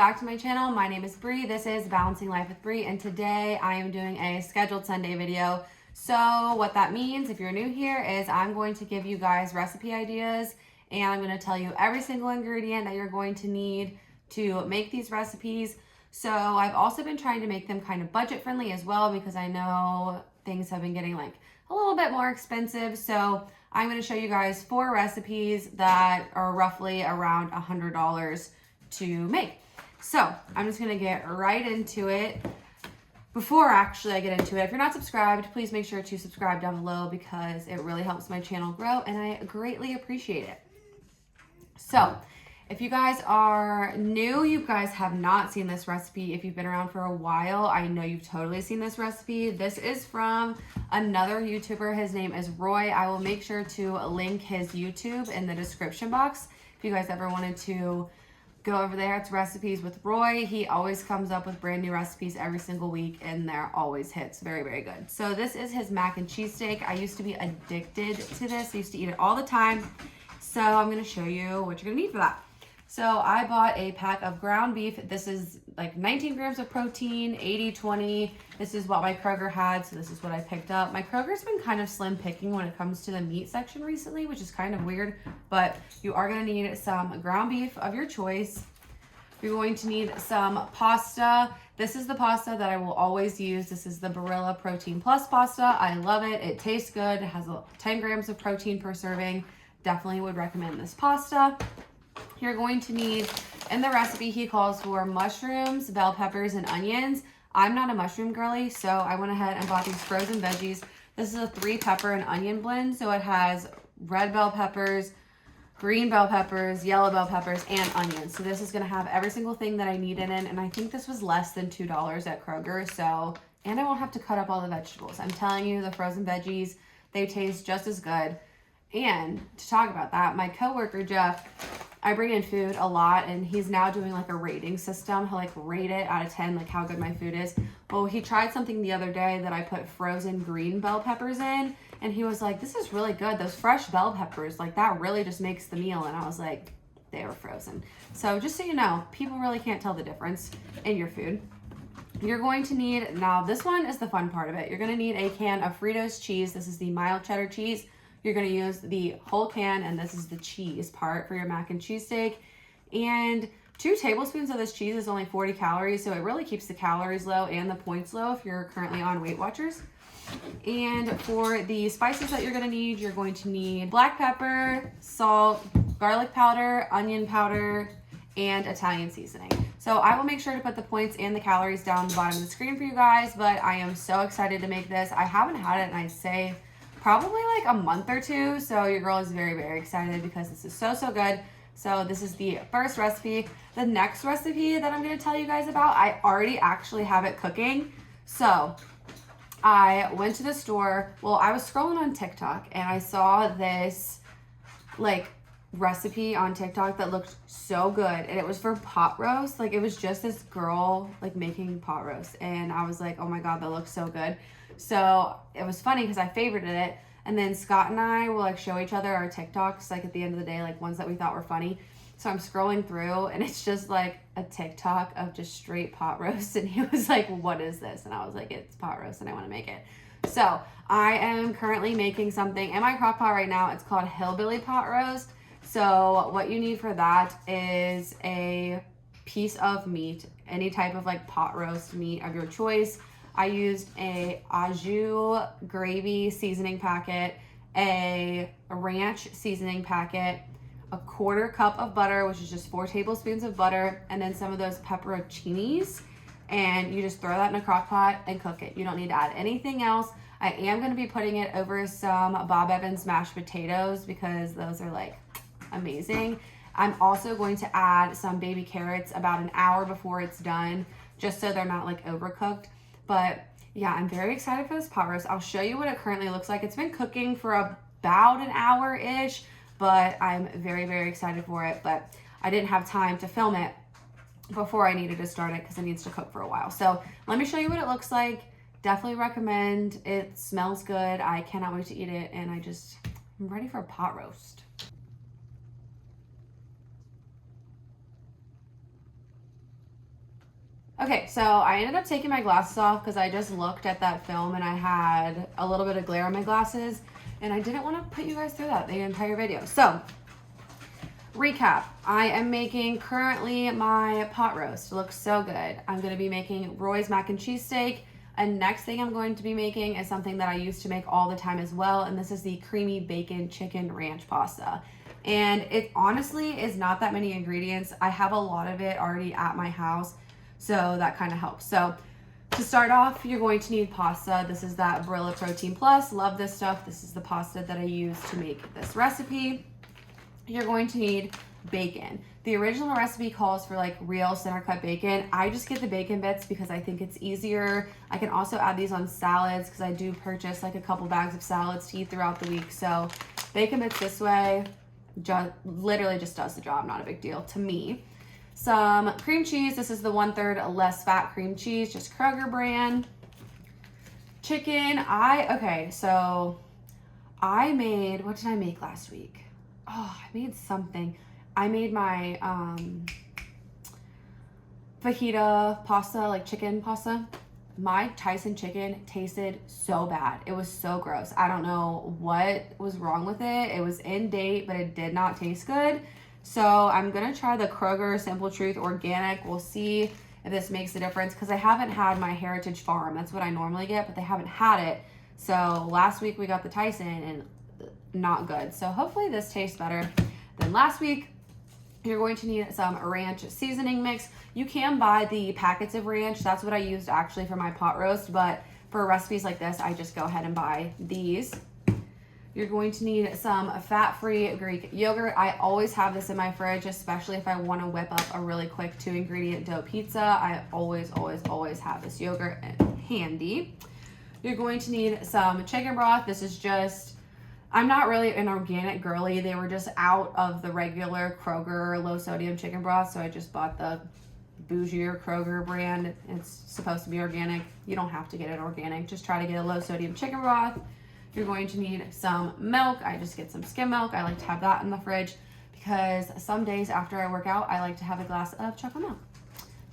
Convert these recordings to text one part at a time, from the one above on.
back to my channel. My name is Bree. This is Balancing Life with Bree, and today I am doing a scheduled Sunday video. So what that means, if you're new here, is I'm going to give you guys recipe ideas, and I'm going to tell you every single ingredient that you're going to need to make these recipes. So I've also been trying to make them kind of budget friendly as well, because I know things have been getting like a little bit more expensive. So I'm going to show you guys 4 recipes that are roughly around $100 to make. So I'm just gonna get right into it. Before actually I get into it, if you're not subscribed, please make sure to subscribe down below because it really helps my channel grow and I greatly appreciate it. So if you guys are new, you guys have not seen this recipe. If you've been around for a while, I know you've totally seen this recipe. This is from another YouTuber. His name is Roy. I will make sure to link his YouTube in the description box if you guys ever wanted to go over there. It's Recipes with Roy. He always comes up with brand new recipes every single week and they're always hits. Very, very good. So this is his mac and cheese steak. I used to be addicted to this. I used to eat it all the time. So I'm going to show you what you're going to need for that. So I bought a pack of ground beef. This is like 19 grams of protein, 80-20. This is what my Kroger had, so this is what I picked up. My Kroger's been kind of slim picking when it comes to the meat section recently, which is kind of weird, but you are going to need some ground beef of your choice. You're going to need some pasta. This is the pasta that I will always use. This is the Barilla Protein Plus pasta. I love it. It tastes good. It has 10 grams of protein per serving. Definitely would recommend this pasta. You're going to need, in the recipe, he calls for mushrooms, bell peppers, and onions. I'm not a mushroom girly, so I went ahead and bought these frozen veggies. This is a 3 pepper and onion blend, so it has red bell peppers, green bell peppers, yellow bell peppers, and onions. So this is going to have every single thing that I need in it, and I think this was less than $2 at Kroger, so, and I won't have to cut up all the vegetables. I'm telling you, the frozen veggies, they taste just as good. And to talk about that, my coworker Jeff, I bring in food a lot and he's now doing like a rating system. He'll like rate it out of 10, like how good my food is. Well, he tried something the other day that I put frozen green bell peppers in and he was like, this is really good. Those fresh bell peppers, like that really just makes the meal. And I was like, they were frozen. So just so you know, people really can't tell the difference in your food. You're going to need, now this one is the fun part of it. You're going to need a can of Fritos cheese. This is the mild cheddar cheese. You're going to use the whole can, and this is the cheese part for your mac and cheese steak. And 2 tablespoons of this cheese is only 40 calories, so it really keeps the calories low and the points low if you're currently on Weight Watchers. And for the spices that you're going to need, you're going to need black pepper, salt, garlic powder, onion powder, and Italian seasoning. So I will make sure to put the points and the calories down the bottom of the screen for you guys, but I am so excited to make this. I haven't had it, and I'd say probably like a month or 2, so your girl is very, very excited because this is so, so good. So this is the first recipe. The next recipe that I'm going to tell you guys about, I already actually have it cooking. So I went to the store. Well, I was scrolling on TikTok and I saw this like recipe on TikTok that looked so good, and it was for pot roast. Like it was just this girl like making pot roast, and I was like, oh my god, that looks so good. So it was funny because I favorited it, and then Scott and I will like show each other our TikToks like at the end of the day, like ones that we thought were funny. So I'm scrolling through and it's just like a TikTok of just straight pot roast, and he was like, what is this? And I was like, it's pot roast and I want to make it. So I am currently making something in my crock pot right now. It's called hillbilly pot roast. So what you need for that is a piece of meat, any type of like pot roast meat of your choice. I used a au jus gravy seasoning packet, a ranch seasoning packet, a 1/4 cup of butter, which is just 4 tablespoons of butter, and then some of those pepperoncinis. And you just throw that in a crock pot and cook it. You don't need to add anything else. I am going to be putting it over some Bob Evans mashed potatoes because those are like amazing. I'm also going to add some baby carrots about an hour before it's done, just so they're not like overcooked. But yeah, I'm very excited for this pot roast. I'll show you what it currently looks like. It's been cooking for about an hour-ish, but I'm very, very excited for it. But I didn't have time to film it before I needed to start it because it needs to cook for a while. So let me show you what it looks like. Definitely recommend. It smells good. I cannot wait to eat it, and I'm ready for a pot roast. Okay, so I ended up taking my glasses off because I just looked at that film and I had a little bit of glare on my glasses, and I didn't want to put you guys through that the entire video. So, recap. I am making currently my pot roast. It looks so good. I'm going to be making Roy's mac and cheese steak. And next thing I'm going to be making is something that I used to make all the time as well, and this is the creamy bacon chicken ranch pasta. And it honestly is not that many ingredients. I have a lot of it already at my house, so that kind of helps. So to start off, you're going to need pasta. This is that Barilla Protein Plus. Love this stuff. This is the pasta that I use to make this recipe. You're going to need bacon. The original recipe calls for like real center cut bacon. I just get the bacon bits because I think it's easier. I can also add these on salads because I do purchase like a couple bags of salads to eat throughout the week. So bacon bits this way literally just does the job. Not a big deal to me. Some cream cheese. This is the 1/3 less fat cream cheese, just Kroger brand. Chicken. So I made, what did I make last week? Oh, I made something. I made my fajita pasta, like chicken pasta. My Tyson chicken tasted so bad. It was so gross. I don't know what was wrong with it. It was in date, but it did not taste good. So I'm going to try the Kroger Simple Truth Organic. We'll see if this makes a difference because I haven't had my Heritage Farm. That's what I normally get, but they haven't had it. So last week we got the Tyson and not good. So hopefully this tastes better than last week. You're going to need some ranch seasoning mix. You can buy the packets of ranch. That's what I used actually for my pot roast, but for recipes like this, I just go ahead and buy these. You're going to need some fat-free Greek yogurt. I always have this in my fridge, especially if I want to whip up a really quick 2-ingredient dough pizza. I always have this yogurt handy. You're going to need some chicken broth. This is just, I'm not really an organic girly. They were just out of the regular Kroger low sodium chicken broth, so I just bought the bougier Kroger brand. It's supposed to be organic. You don't have to get it organic. Just try to get a low sodium chicken broth. You're going to need some milk. I just get some skim milk. I like to have that in the fridge because some days after I work out, I like to have a glass of chocolate milk.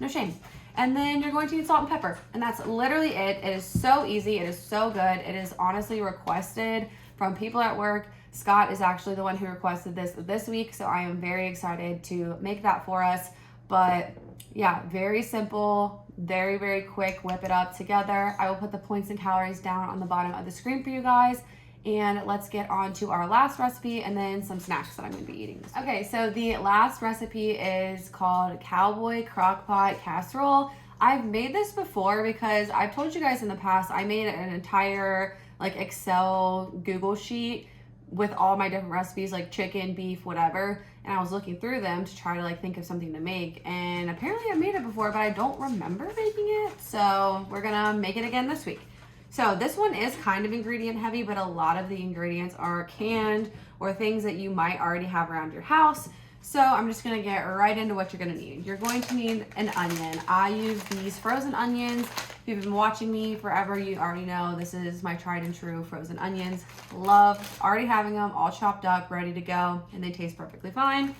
No shame. And then you're going to need salt and pepper. And that's literally it. It is so easy. It is so good. It is honestly requested from people at work. Scott is actually the one who requested this week, so I am very excited to make that for us. But yeah, very simple, very quick. Whip it up together. I will put the points and calories down on the bottom of the screen for you guys. And let's get on to our last recipe and then some snacks that I'm going to be eating this week. Okay, so the last recipe is called Cowboy Crock Pot Casserole. I've made this before because I've told you guys in the past I made an entire like Excel Google sheet with all my different recipes, like chicken, beef, whatever, and I was looking through them to try to like think of something to make, and apparently I made it before, but I don't remember making it, so we're gonna make it again this week. So this one is kind of ingredient heavy, but a lot of the ingredients are canned or things that you might already have around your house. So I'm just gonna get right into what you're gonna need. You're going to need an onion. I use these frozen onions. If you've been watching me forever, you already know this is my tried and true frozen onions. Love already having them all chopped up, ready to go, and they taste perfectly fine.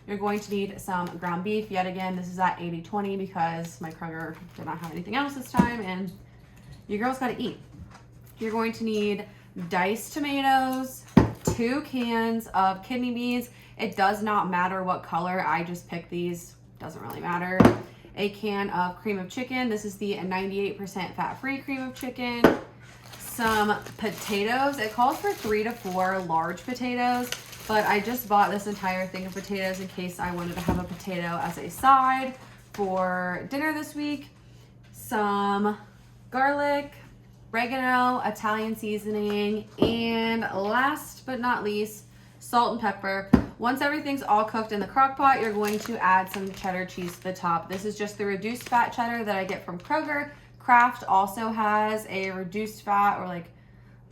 You're going to need some ground beef. Yet again, this is at 80-20 because my Kroger did not have anything else this time, and you girls gotta eat. You're going to need diced tomatoes, 2 cans of kidney beans. It does not matter what color. I just pick these. Doesn't really matter. A can of cream of chicken. This is the 98% fat-free cream of chicken. Some potatoes. It calls for 3 to 4 large potatoes, but I just bought this entire thing of potatoes in case I wanted to have a potato as a side for dinner this week. Some garlic, oregano, Italian seasoning, and last but not least, salt and pepper. Once everything's all cooked in the crock pot, you're going to add some cheddar cheese to the top. This is just the reduced fat cheddar that I get from Kroger. Kraft also has a reduced fat or like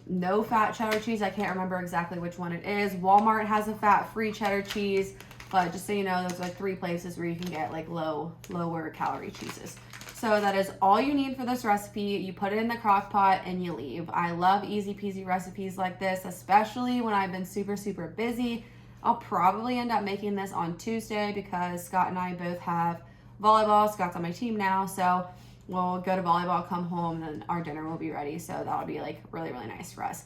no fat cheddar cheese. I can't remember exactly which one it is. Walmart has a fat-free cheddar cheese, but just so you know, those are 3 places where you can get like lower calorie cheeses. So that is all you need for this recipe. You put it in the crock pot and you leave. I love easy peasy recipes like this, especially when I've been super busy. I'll probably end up making this on Tuesday because Scott and I both have volleyball. Scott's on my team now, so we'll go to volleyball, come home, and then our dinner will be ready. So that'll be like really, really nice for us.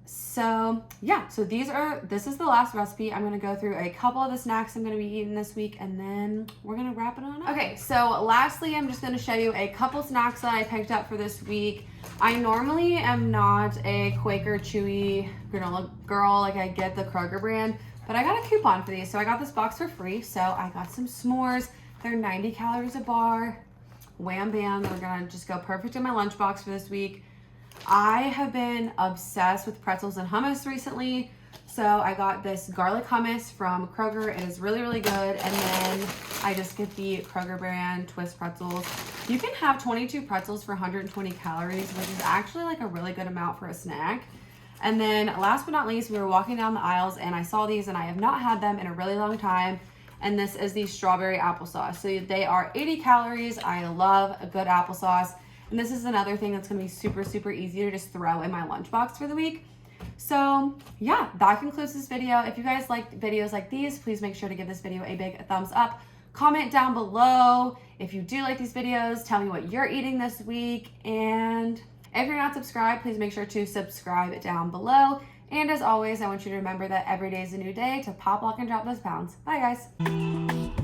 So yeah, so this is the last recipe. I'm gonna go through a couple of the snacks I'm gonna be eating this week, and then we're gonna wrap it on up. Okay, so lastly, I'm just gonna show you a couple snacks that I picked up for this week. I normally am not a Quaker Chewy granola girl, like I get the Kroger brand, but I got a coupon for these, so I got this box for free. So I got some s'mores. They're 90 calories a bar. Wham bam, they're gonna just go perfect in my lunchbox for this week. I have been obsessed with pretzels and hummus recently. So I got this garlic hummus from Kroger. It is really, really good. And then I just get the Kroger brand twist pretzels. You can have 22 pretzels for 120 calories, which is actually like a really good amount for a snack. And then last but not least, we were walking down the aisles and I saw these, and I have not had them in a really long time. And this is the strawberry applesauce. So they are 80 calories. I love a good applesauce. And this is another thing that's gonna be super, super easy to just throw in my lunchbox for the week. So yeah, that concludes this video. If you guys like videos like these, please make sure to give this video a big thumbs up. Comment down below if you do like these videos. Tell me what you're eating this week. And if you're not subscribed, please make sure to subscribe down below. And as always, I want you to remember that every day is a new day to pop, lock, and drop those pounds. Bye, guys.